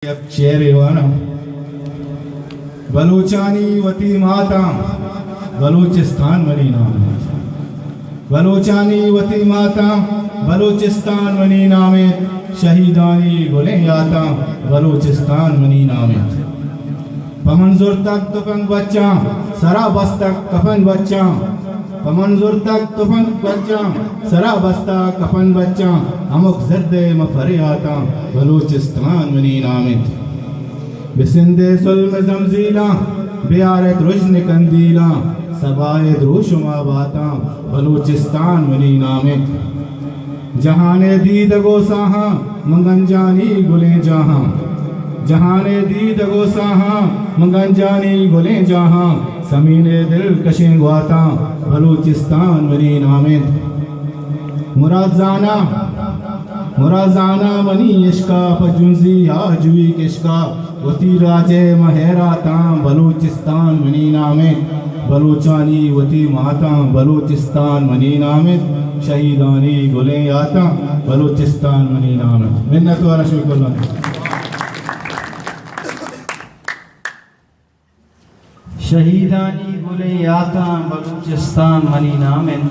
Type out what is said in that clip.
अब चेहरेवाना बलूचानी वती माता बलूचिस्तान मनी नाम बलूचानी वती माता बलूचिस्तान मनी नामे शहीदानी गुले याता बलूचिस्तान मनी नामे पमंजुर तक तुफंग बच्चा सरा बस्तक कफन बच्चा पमंजुर तक तुफंग बच्चा सरा बस्ता कफन बच्चा अमुक जर्दे मफरे आता बलूचिस्तान मनी नामित बिसिंदे सुल्म जमजीला बियारत रुजन कंदीला सबाए द्रोशुमा बाता बलूचिस्तान मनी नामित जहाने दीद गोसाहा मंगनजानी गुले जहां जहाने दीद गोसाहा मंगनजानी गुले जहां समीने दिल कशे ग्वाता बलूचिस्तान मनी नामित मुराजाना मनी इश्का पजुंजी आजुई किश्का वती राजे महराता बलूचिस्तान मनी नामित बलूचानी वती माता बलूचिस्तान मनी नामित शहीदानी गुले आता बलूचिस्तान मनी नामित मिन्नत व शुक्र शहीदानी गुले आता बलूचिस्तान मनी नामित